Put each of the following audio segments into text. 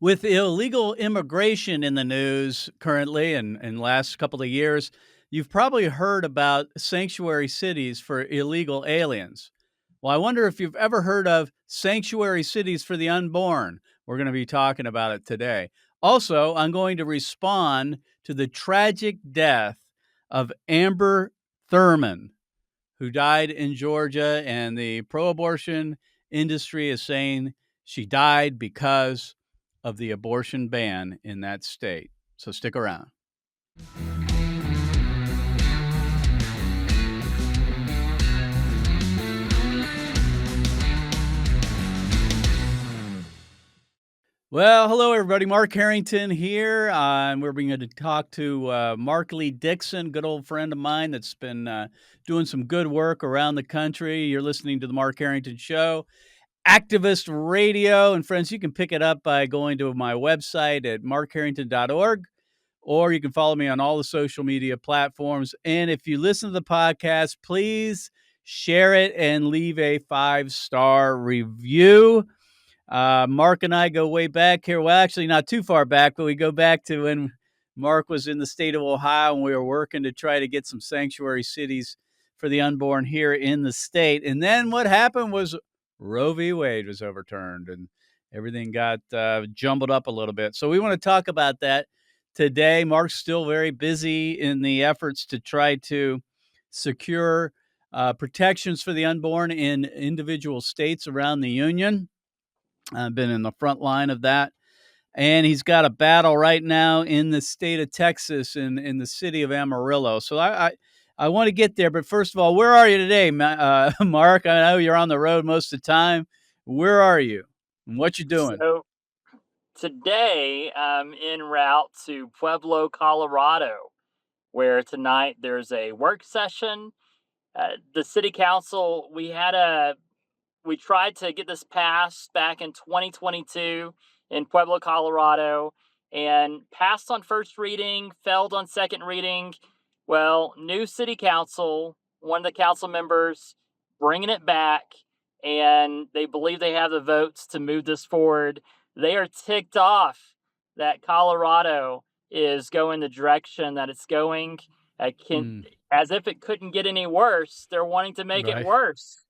With illegal immigration in the news currently and in last couple of years, you've probably heard about sanctuary cities for illegal aliens. Well, I wonder if you've ever heard of sanctuary cities for the unborn. We're going to be talking about it today. Also, I'm going to respond to the tragic death of Amber Thurman, who died in Georgia, and the pro abortion industry is saying she died because of the abortion ban in that state. So stick around. Well, hello, everybody. Mark Harrington here. And we're going to talk to Mark Lee Dickson, good old friend of mine that's been doing some good work around the country. You're listening to the Mark Harrington Show, Activist Radio. And friends, you can pick it up by going to my website at markharrington.org, or you can follow me on all the social media platforms. And if you listen to the podcast, please share it and leave a 5-star review. Mark and I go way back here. Well, actually, not too far back, but we go back to when Mark was in the state of Ohio and we were working to try to get some sanctuary cities for the unborn here in the state. And then what happened was Roe v. Wade was overturned and everything got jumbled up a little bit. So we want to talk about that today. Mark's still very busy in the efforts to try to secure protections for the unborn in individual states around the union. I've been in the front line of that. And he's got a battle right now in the state of Texas, in the city of Amarillo. So I want to get there. But first of all, where are you today, Mark? I know you're on the road most of the time. Where are you and what you doing? So today I'm en route to Pueblo, Colorado, where tonight there's a work session. The city council, we tried to get this passed back in 2022 in Pueblo, Colorado, and passed on first reading, failed on second reading. Well, new city council, one of the council members bringing it back, and they believe they have the votes to move this forward. They are ticked off that Colorado is going the direction that it's going. As if it couldn't get any worse, they're wanting to make it worse.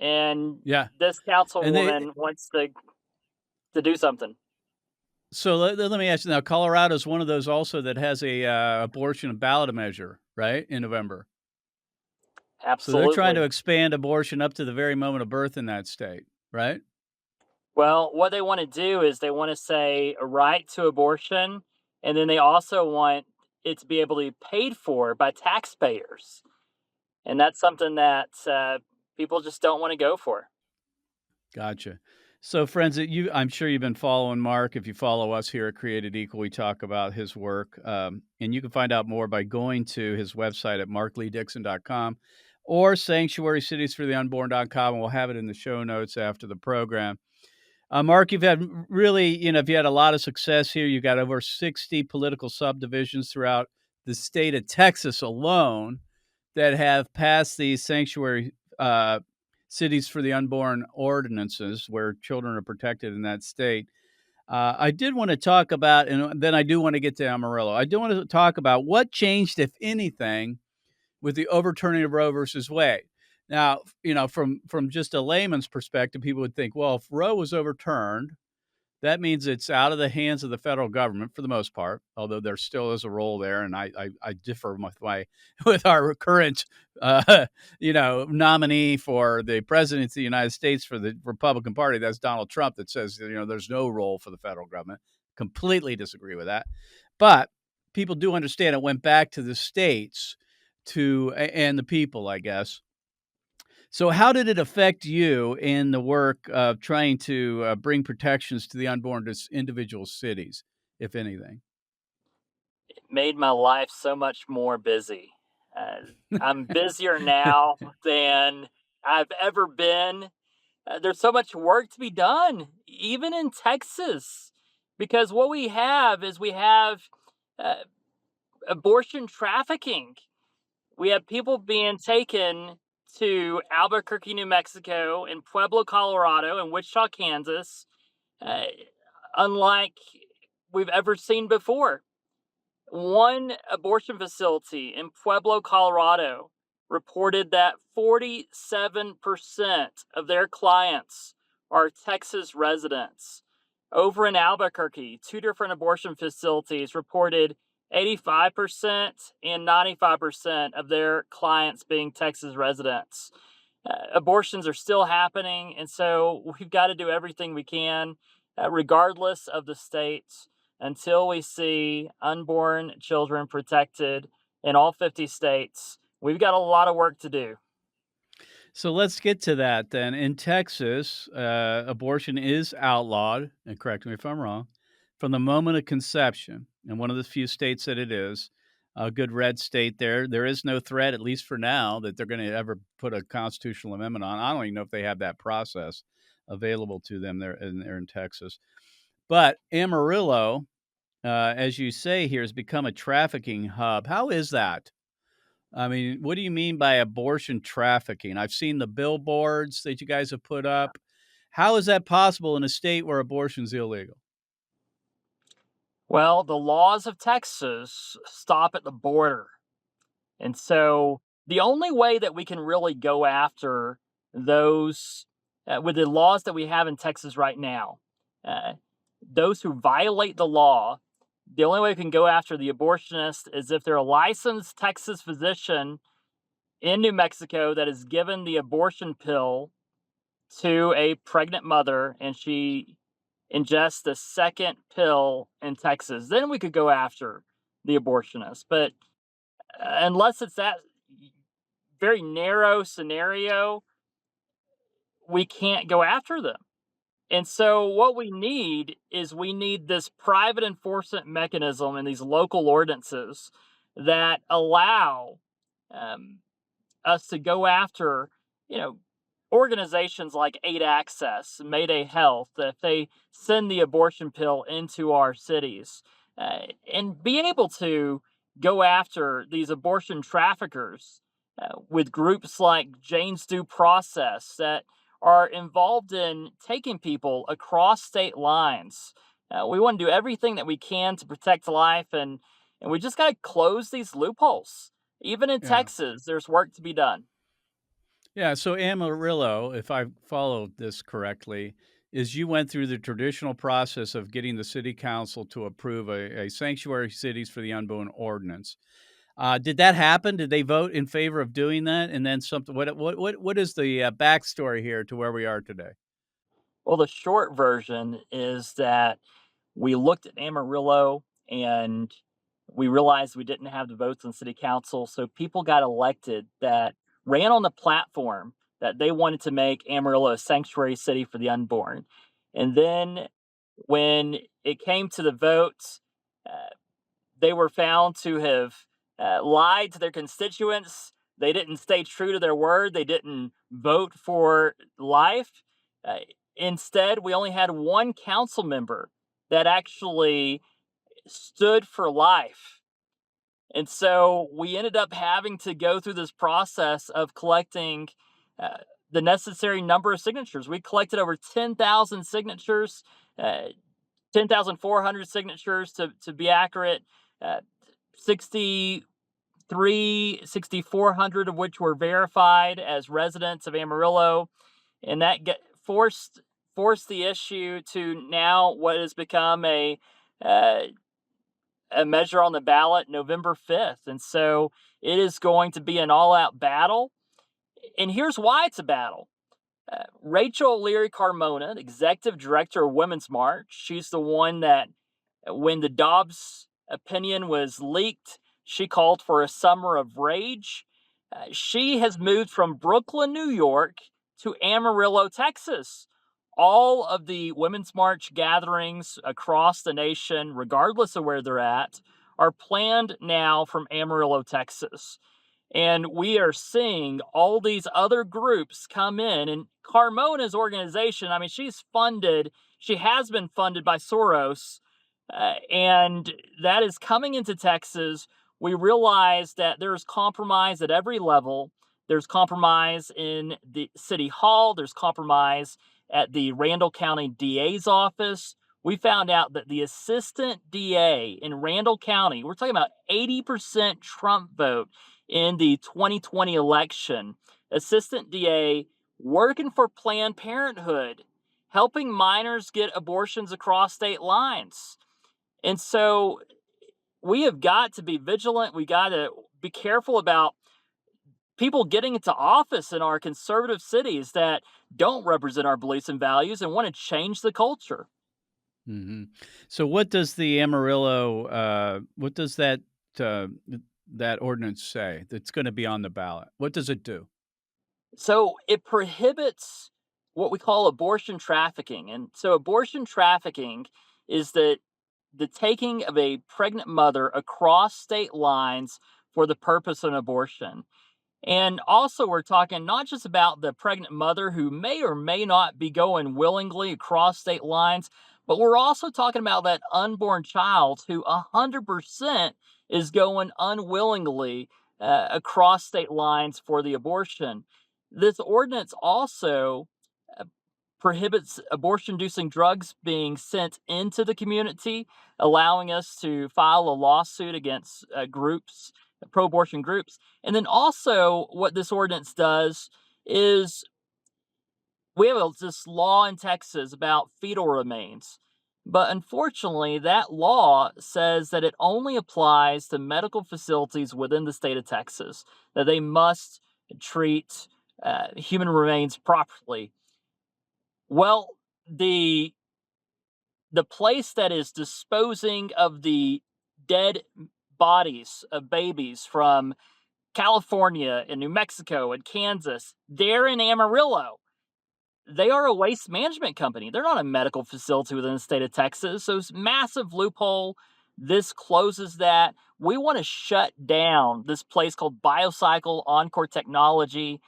And Yeah, this councilwoman wants to do something. So let me ask you now. Colorado is one of those also that has a abortion ballot measure, right, in November. Absolutely. So they're trying to expand abortion up to the very moment of birth in that state, right? Well, what they want to do is they want to say a right to abortion, and then they also want it to be able to be paid for by taxpayers. And that's something that people just don't want to go for. Gotcha. So, friends, I'm sure you've been following Mark. If you follow us here at Created Equal, we talk about his work. And you can find out more by going to his website at markleedickson.com or sanctuarycitiesfortheunborn.com. And we'll have it in the show notes after the program. Mark, you've had you've had a lot of success here. You've got over 60 political subdivisions throughout the state of Texas alone that have passed these sanctuary cities for the unborn ordinances where children are protected in that state. I did want to talk about, and then I do want to get to Amarillo. I do want to talk about what changed, if anything, with the overturning of Roe versus Wade. Now, from just a layman's perspective, people would think, well, if Roe was overturned, that means it's out of the hands of the federal government for the most part, although there still is a role there, and I differ with our current nominee for the presidency of the United States for the Republican Party. That's Donald Trump, that says there's no role for the federal government. Completely disagree with that, but people do understand it went back to the states and the people, I guess. So how did it affect you in the work of trying to bring protections to the unborn to individual cities, if anything? It made my life so much more busy. I'm busier now than I've ever been. There's so much work to be done, even in Texas, because what we have is abortion trafficking. We have people being taken to Albuquerque, New Mexico, and Pueblo, Colorado, and Wichita, Kansas, unlike we've ever seen before. One abortion facility in Pueblo, Colorado, reported that 47% of their clients are Texas residents. Over in Albuquerque, two different abortion facilities reported 85% and 95% of their clients being Texas residents. Abortions are still happening, and so we've got to do everything we can, regardless of the states, until we see unborn children protected in all 50 states. We've got a lot of work to do. So let's get to that then. In Texas, abortion is outlawed, and correct me if I'm wrong, from the moment of conception. And one of the few states that it is, a good red state there. There is no threat, at least for now, that they're going to ever put a constitutional amendment on. I don't even know if they have that process available to them there in Texas. But Amarillo, as you say here, has become a trafficking hub. How is that? I mean, what do you mean by abortion trafficking? I've seen the billboards that you guys have put up. How is that possible in a state where abortion's illegal? Well, the laws of Texas stop at the border. And so the only way that we can really go after those, with the laws that we have in Texas right now, uh, those who violate the law, the only way we can go after the abortionist is if they're a licensed Texas physician in New Mexico that has given the abortion pill to a pregnant mother and she ingests the second pill in Texas. Then we could go after the abortionist. But unless it's that very narrow scenario, we can't go after them. And so what we need is we need this private enforcement mechanism and these local ordinances that allow um, us to go after, you know, organizations like Aid Access, Mayday Health, that if they send the abortion pill into our cities, and be able to go after these abortion traffickers with groups like Jane's Due Process that are involved in taking people across state lines. We want to do everything that we can to protect life, and we just got to close these loopholes. Even in Yeah. Texas, there's work to be done. Yeah, so Amarillo, if I followed this correctly, is you went through the traditional process of getting the city council to approve a sanctuary cities for the unborn ordinance. Did that happen? Did they vote in favor of doing that? And then something. What is the backstory here to where we are today? Well, the short version is that we looked at Amarillo and we realized we didn't have the votes in city council. So people got elected that ran on the platform that they wanted to make Amarillo a sanctuary city for the unborn. And then when it came to the vote, uh, they were found to have lied to their constituents. They didn't stay true to their word. They didn't vote for life. Uh, Instead, we only had one council member that actually stood for life. And so we ended up having to go through this process of collecting uh, the necessary number of signatures. We collected over 10,000 signatures, 10,400 signatures to be accurate, uh, 6,400 of which were verified as residents of Amarillo. And that forced the issue to now what has become uh, a measure on the ballot November 5th. And so it is going to be an all out battle. And here's why it's a battle. Rachel Leary Carmona, executive director of Women's March, she's the one that, when the Dobbs opinion was leaked, she called for a summer of rage. She has moved from Brooklyn, New York to Amarillo, Texas. All of the Women's March gatherings across the nation, regardless of where they're at, are planned now from Amarillo, Texas. And we are seeing all these other groups come in. And Carmona's organization, I mean, she has been funded by Soros, and that is coming into Texas. We realize that there's compromise at every level. There's compromise in the city hall, there's compromise at the Randall County DA's office. we found out that the assistant DA in Randall County, we're talking about 80% Trump vote in the 2020 election, assistant DA working for Planned Parenthood, helping minors get abortions across state lines. And so we have got to be vigilant. We got to be careful about people getting into office in our conservative cities that don't represent our beliefs and values and want to change the culture. Mhm. So what does the Amarillo, what does that ordinance say that's gonna be on the ballot? What does it do? So it prohibits what we call abortion trafficking. And so abortion trafficking is the taking of a pregnant mother across state lines for the purpose of an abortion. And also, we're talking not just about the pregnant mother who may or may not be going willingly across state lines, but we're also talking about that unborn child who 100% is going unwillingly across state lines for the abortion. This ordinance also uh, prohibits abortion inducing drugs being sent into the community, allowing us to file a lawsuit against groups, pro abortion groups. And then also, what this ordinance does is we have this law in Texas about fetal remains. But unfortunately, that law says that it only applies to medical facilities within the state of Texas, that they must treat human remains properly. Well, the the place that is disposing of the dead bodies of babies from California and New Mexico and Kansas, they're in Amarillo. They are a waste management company. They're not a medical facility within the state of Texas. So it's massive loophole. This closes that. We want to shut down this place called Biocycle Encore Technology.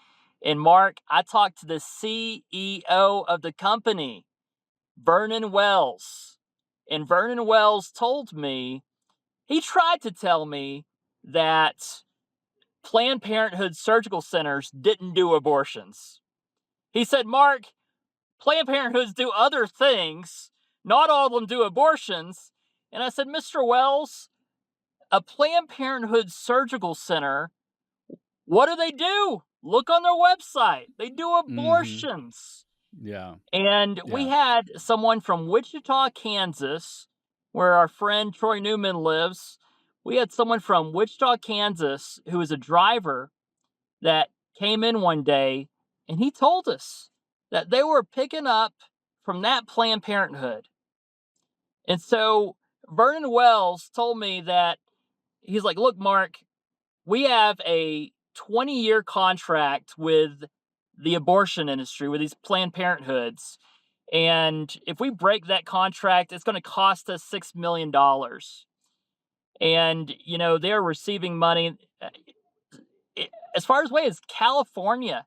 And Mark, I talked to the CEO of the company, Vernon Wells. And Vernon Wells told me, he tried to tell me that Planned Parenthood surgical centers didn't do abortions. He said, Mark, Planned Parenthoods do other things. Not all of them do abortions. And I said, Mr. Wells, a Planned Parenthood surgical center, what do they do? Look on their website. They do Mhm. abortions. Yeah, And we yeah. had someone from Wichita, Kansas, where our friend Troy Newman lives. We had someone from Wichita, Kansas, who was a driver that came in one day and he told us that they were picking up from that Planned Parenthood. And so Vernon Wells told me that he's like, look, Mark, we have a 20-year contract with the abortion industry, with these Planned Parenthoods. And if we break that contract, it's going to cost us $6 million. And, they're receiving money. As far as away as California,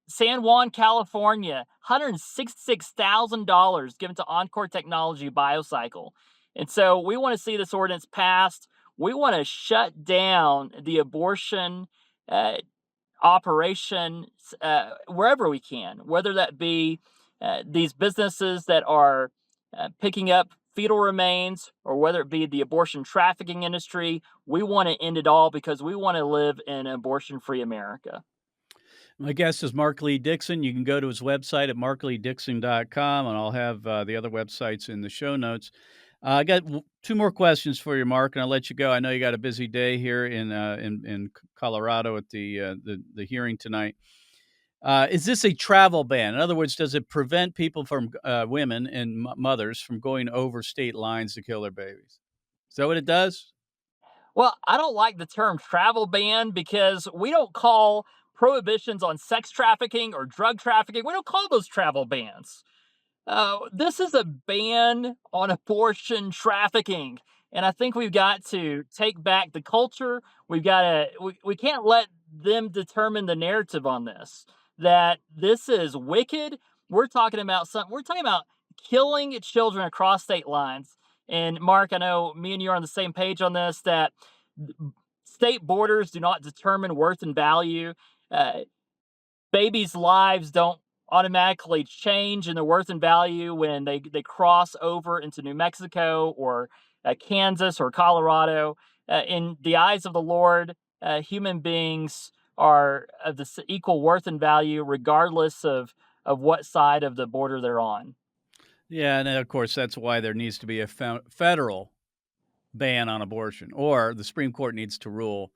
San Juan, California, $166,000 given to Encore Technology Biocycle. And so we want to see this ordinance passed. We want to shut down the abortion uh, operation wherever we can, whether that be these businesses that are picking up fetal remains or whether it be the abortion trafficking industry. We want to end it all because we want to live in an abortion free America. My guest is Mark Lee Dickson. You can go to his website at markleedickson.com, and I'll have, the other websites in the show notes. I got 2 more questions for you, Mark, and I'll let you go. I know you got a busy day here in Colorado at the hearing tonight. Is this a travel ban? In other words, does it prevent people from, women and mothers from going over state lines to kill their babies? Is that what it does? Well, I don't like the term travel ban because we don't call prohibitions on sex trafficking or drug trafficking, we don't call those travel bans. This is a ban on abortion trafficking. And I think we've got to take back the culture. We can't let them determine the narrative on this. That this is wicked. We're talking about killing children across state lines. And Mark, I know me and you are on the same page on this, that state borders do not determine worth and value. Uh, Babies' lives don't automatically change in their worth and value when they cross over into New Mexico or Kansas or Colorado. In the eyes of the Lord, human beings are of the equal worth and value, regardless of what side of the border they're on. Yeah, and of course, that's why there needs to be a federal ban on abortion, or the Supreme Court needs to rule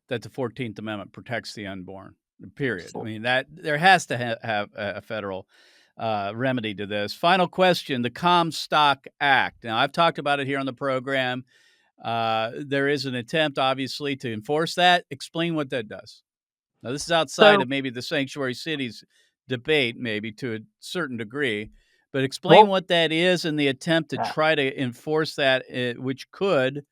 that the 14th Amendment protects the unborn, period. I So, mean, that there has to have a federal remedy to this. Final question, the Comstock Act. Now, I've talked about it here on the program. There is an attempt, obviously, to enforce that. Explain what that does. Now, this is outside so of maybe the sanctuary cities debate, maybe to a certain degree, but explain well, what that is and the attempt to yeah, try to enforce that, which could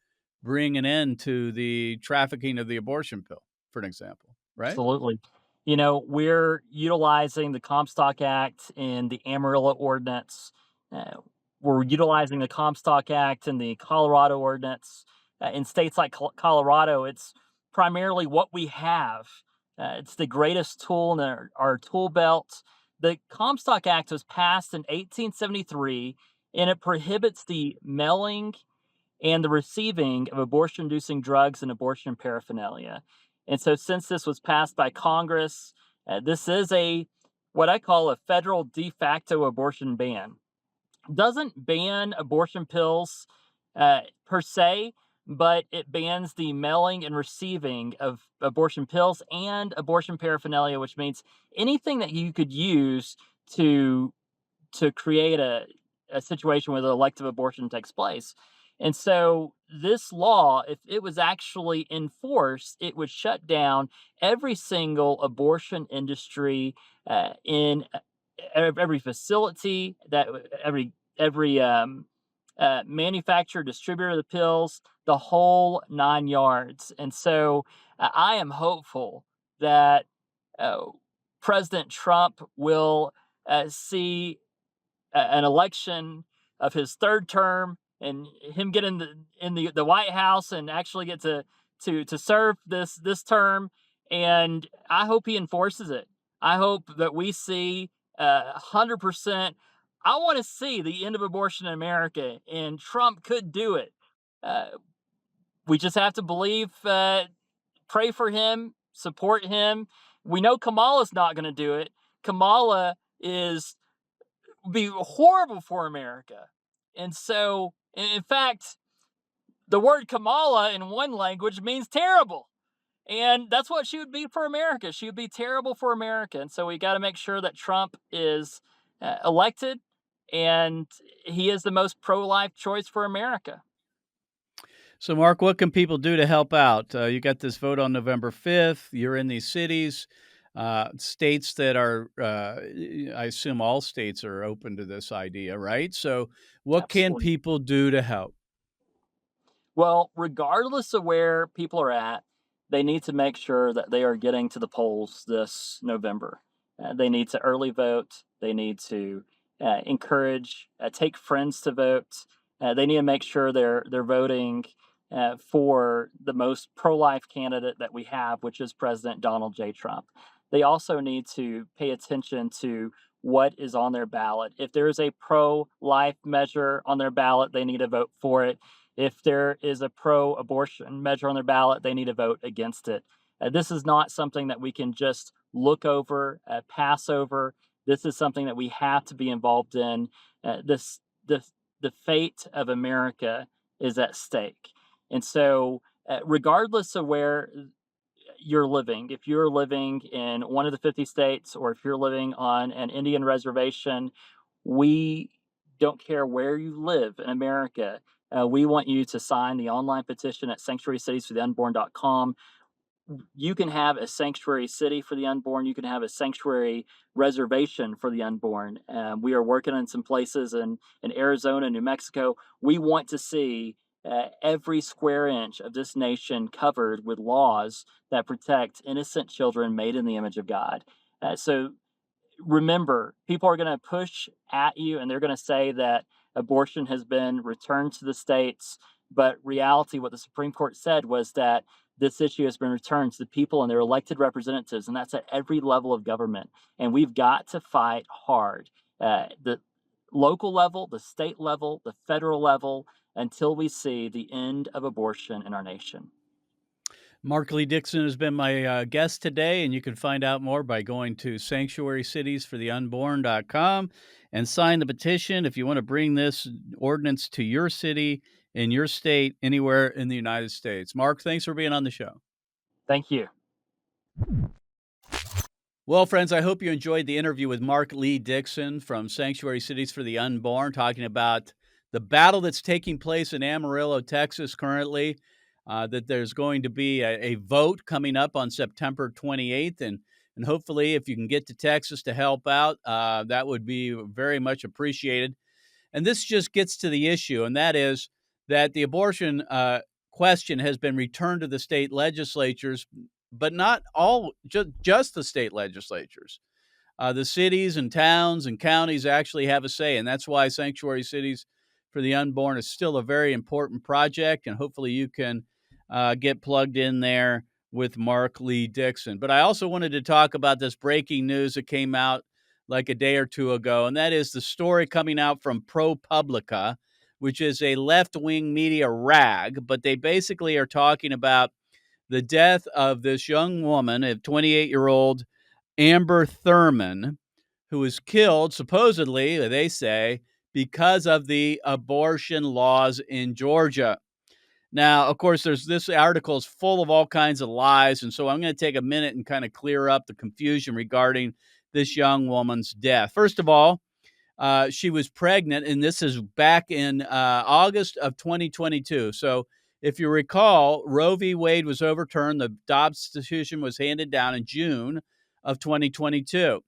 bring an end to the trafficking of the abortion pill, for an example, right? absolutely. We're utilizing the Comstock Act in the Amarillo Ordinance. Uh, we're utilizing the Comstock Act in the Colorado Ordinance. In states like Colorado, it's primarily what we have. It's the greatest tool in our tool belt. The Comstock Act was passed in 1873, and it prohibits the mailing and the receiving of abortion inducing drugs and abortion paraphernalia. And so, since this was passed by Congress, this is a what I call a federal de facto abortion ban. Doesn't ban abortion pills per se, but it bans the mailing and receiving of abortion pills and abortion paraphernalia, which means anything that you could use to create a situation where the elective abortion takes place. And so this law, if it was actually enforced, it would shut down every single abortion industry in every facility that every manufacturer, distributor of the pills, the whole 9 yards. And so I am hopeful that uh, President Trump will see an election of his third term and him get in the White House and actually get to serve this term. And I hope he enforces it. I hope that we see 100%. I want to see the end of abortion in America, and Trump could do it. Uh, we just have to believe, pray for him, support him. We know Kamala's not going to do it. Kamala is be horrible for America. And so, in fact, the word Kamala in one language means terrible. And that's what she would be for America. She would be terrible for America. And so we got to make sure that Trump is elected and he is the most pro life choice for America. So, Mark, what can people do to help out? You got this vote on November 5th. You're in these cities, states that are, I assume all states are open to this idea, right? So, what can Absolutely. people do to help? Well, regardless of where people are at, they need to make sure that they are getting to the polls this November. They need to early vote. They need to encourage, take friends to vote. They need to make sure they're voting for the most pro-life candidate that we have, which is President Donald J. Trump. They also need to pay attention to what is on their ballot. If there is a pro-life measure on their ballot, they need to vote for it. If there is a pro abortion measure on their ballot, they need to vote against it. This is not something that we can just look over, pass over. This is something that we have to be involved in. The, the fate of America is at stake. And so, regardless of where you're living, if you're living in one of the 50 states or if you're living on an Indian reservation, we don't care where you live in America. We want you to sign the online petition at sanctuarycitiesfortheunborn.com. You can have a sanctuary city for the unborn. You can have a sanctuary reservation for the unborn. We are working in some places in Arizona, New Mexico. We want to see every square inch of this nation covered with laws that protect innocent children made in the image of God. So remember, people are going to push at you and they're going to say that abortion has been returned to the states. But reality, what the Supreme Court said was that this issue has been returned to the people and their elected representatives, and that's at every level of government. And we've got to fight hard, the local level, the state level, the federal level, until we see the end of abortion in our nation. Mark Lee Dickson has been my guest today, and you can find out more by going to sanctuarycitiesfortheunborn.com and sign the petition if you want to bring this ordinance to your city, in your state, anywhere in the United States. Mark, thanks for being on the show. Thank you. Well, friends, I hope you enjoyed the interview with Mark Lee Dickson from Sanctuary Cities for the Unborn, talking about the battle that's taking place in Amarillo, Texas currently. That there's going to be a vote coming up on September 28th. And hopefully, if you can get to Texas to help out, that would be very much appreciated. And this just gets to the issue, and that is that the abortion question has been returned to the state legislatures, but not all, just the state legislatures. The cities and towns and counties actually have a say, and that's why Sanctuary Cities for the Unborn is still a very important project, and hopefully you can get plugged in there with Mark Lee Dickson. But I also wanted to talk about this breaking news that came out like a day or two ago, and that is the story coming out from ProPublica, which is a left-wing media rag, but they basically are talking about the death of this young woman, a 28-year-old Amber Thurman, who was killed, supposedly, they say, because of the abortion laws in Georgia. Now, of course, this article is full of all kinds of lies, and so I'm going to take a minute and kind of clear up the confusion regarding this young woman's death. First of all, she was pregnant, and this is back in August of 2022. So if you recall, Roe v. Wade was overturned. The Dobbs decision was handed down in June of 2022.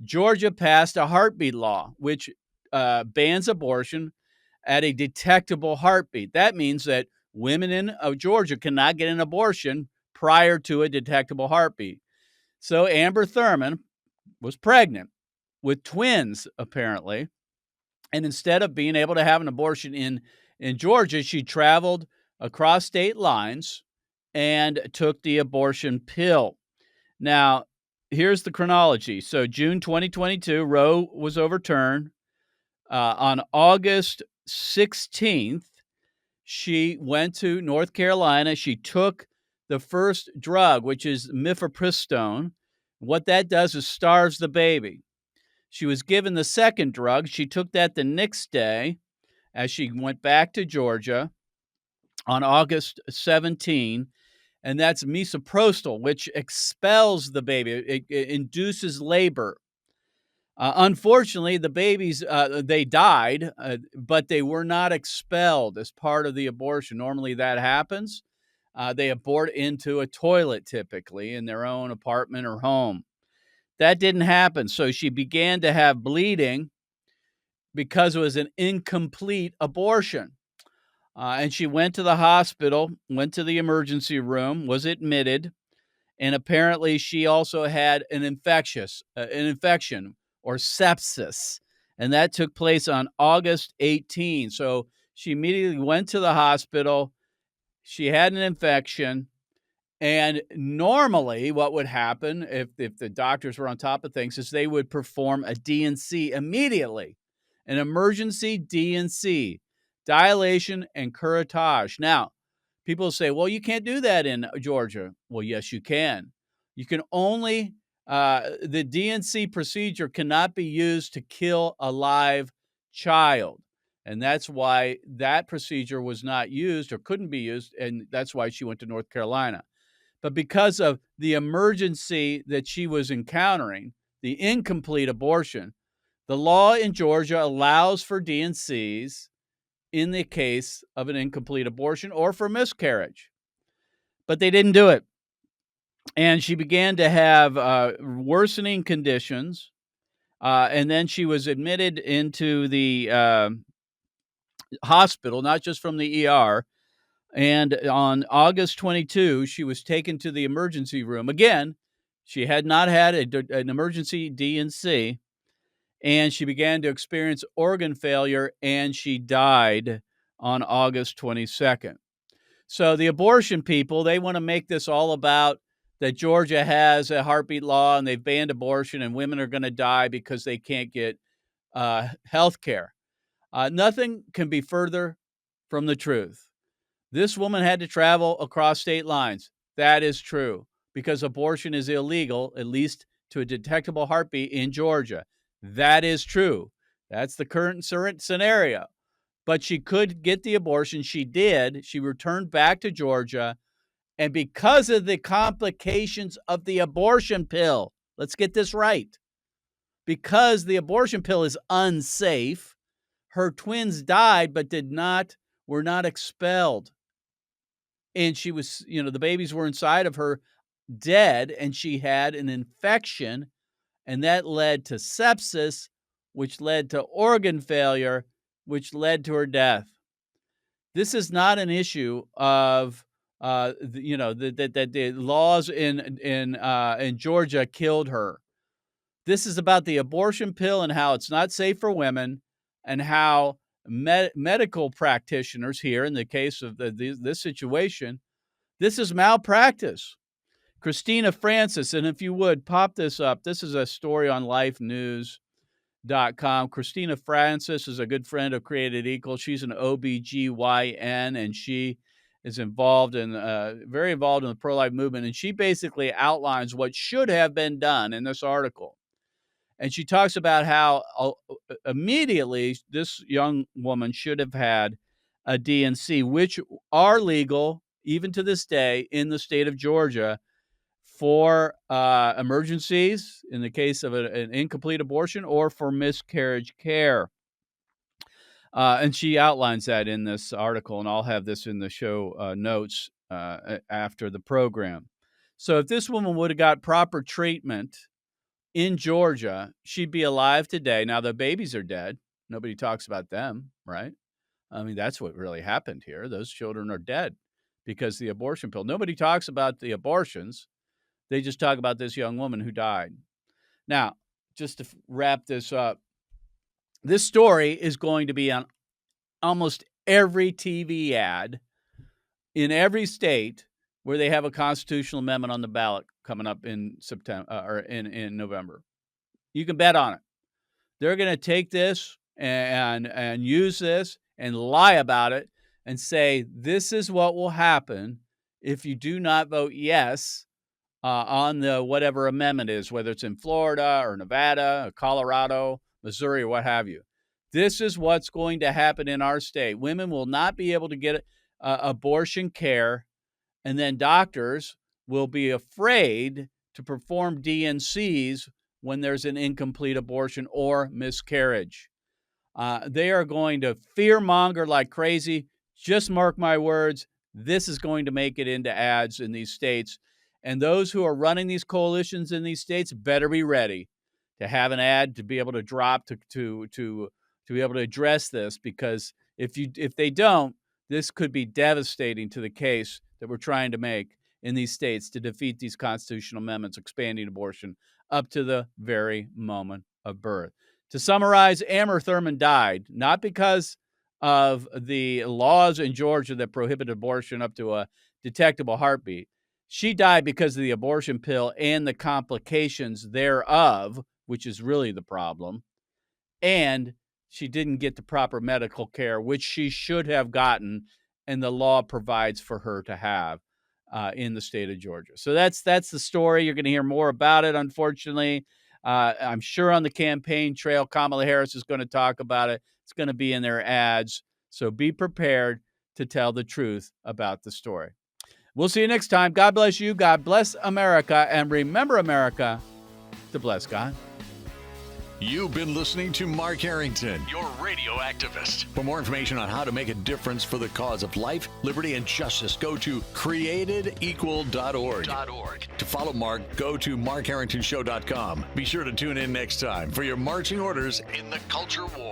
Georgia passed a heartbeat law, which bans abortion at a detectable heartbeat. That means that women in Georgia cannot get an abortion prior to a detectable heartbeat. So Amber Thurman was pregnant with twins, apparently. And instead of being able to have an abortion in Georgia, she traveled across state lines and took the abortion pill. Now, here's the chronology. So June 2022, Roe was overturned. On August 16th, she went to North Carolina. She took the first drug, which is mifepristone. What that does is starves the baby. She was given the second drug. She took that the next day as she went back to Georgia on August 17, and that's misoprostol, which expels the baby. It induces labor. Unfortunately, the babies, they died, but they were not expelled as part of the abortion. Normally that happens. They abort into a toilet, typically in their own apartment or home. That didn't happen. So she began to have bleeding because it was an incomplete abortion. And she went to the hospital, went to the emergency room, was admitted, and apparently she also had an infection or sepsis, and that took place on August 18. So she immediately went to the hospital. She had an infection. And normally, what would happen if the doctors were on top of things is they would perform a D&C immediately, an emergency D&C, dilation and curettage. Now, people say, well, you can't do that in Georgia. Well, yes, you can. You can only, the D&C procedure cannot be used to kill a live child. And that's why that procedure was not used or couldn't be used. And that's why she went to North Carolina. But because of the emergency that she was encountering, the incomplete abortion, the law in Georgia allows for D&Cs in the case of an incomplete abortion or for miscarriage. But they didn't do it. And she began to have worsening conditions. And then she was admitted into the hospital, not just from the ER. And on August 22, she was taken to the emergency room. Again, she had not had an emergency D&C, and she began to experience organ failure, and she died on August 22nd. So the abortion people, they want to make this all about that Georgia has a heartbeat law and they've banned abortion and women are going to die because they can't get health care. Nothing can be further from the truth. This woman had to travel across state lines. That is true because abortion is illegal, at least to a detectable heartbeat in Georgia. That is true. That's the current scenario. But she could get the abortion. She did. She returned back to Georgia. And because of the complications of the abortion pill, let's get this right. Because the abortion pill is unsafe, her twins died but were not expelled. And she was, the babies were inside of her dead, and she had an infection, and that led to sepsis, which led to organ failure, which led to her death. This is not an issue of, that the laws in Georgia killed her. This is about the abortion pill and how it's not safe for women, and how medical practitioners here, in the case of this situation, this is malpractice. Christina Francis, and if you would pop this up, this is a story on lifenews.com. Christina Francis is a good friend of Created Equal. She's an OBGYN, and she is very involved in the pro-life movement. And she basically outlines what should have been done in this article. And she talks about how immediately this young woman should have had a D&C, which are legal even to this day in the state of Georgia for emergencies in the case of an incomplete abortion or for miscarriage care. And she outlines that in this article, and I'll have this in the show notes after the program. So if this woman would have got proper treatment in Georgia, she'd be alive today. Now, the babies are dead. Nobody talks about them, right? I mean, that's what really happened here. Those children are dead because the abortion pill. Nobody talks about the abortions. They just talk about this young woman who died. Now, just to wrap this up, this story is going to be on almost every TV ad in every state where they have a constitutional amendment on the ballot coming up in September or in November. You can bet on it. They're going to take this and use this and lie about it and say, this is what will happen if you do not vote yes on the whatever amendment is, whether it's in Florida or Nevada, or Colorado, Missouri, or what have you. This is what's going to happen in our state. Women will not be able to get abortion care, and then doctors will be afraid to perform D&Cs when there's an incomplete abortion or miscarriage. They are going to fearmonger like crazy. Just mark my words, this is going to make it into ads in these states. And those who are running these coalitions in these states better be ready to have an ad to be able to drop to be able to address this, because if they don't, this could be devastating to the case that we're trying to make in these states to defeat these constitutional amendments expanding abortion up to the very moment of birth. To summarize, Amber Thurman died not because of the laws in Georgia that prohibit abortion up to a detectable heartbeat. She died because of the abortion pill and the complications thereof, which is really the problem. And she didn't get the proper medical care, which she should have gotten, and the law provides for her to have in the state of Georgia. So that's the story. You're going to hear more about it, unfortunately. I'm sure on the campaign trail, Kamala Harris is going to talk about it. It's going to be in their ads. So be prepared to tell the truth about the story. We'll see you next time. God bless you. God bless America. And remember, America, to bless God. You've been listening to Mark Harrington, your radio activist. For more information on how to make a difference for the cause of life, liberty, and justice, go to createdequal.org. To follow Mark, go to markharringtonshow.com. Be sure to tune in next time for your marching orders in the culture war.